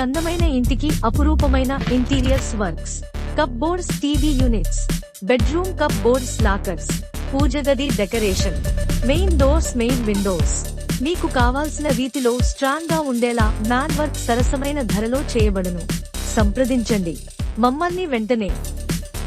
అందమైన ఇంటికి అపురూపమైన interiors works. Cupboards, TV units, bedroom cupboards, lockers, పూజగది decoration, main doors, main windows. మీకు కావాల్సిన రీతిలో స్ట్రాంగ్ గా ఉండేలా మ్యాట్ వర్క్ సరసమైన ధరలో చేయబడును. సంప్రదించండి మమ్మల్ని వెంటనే.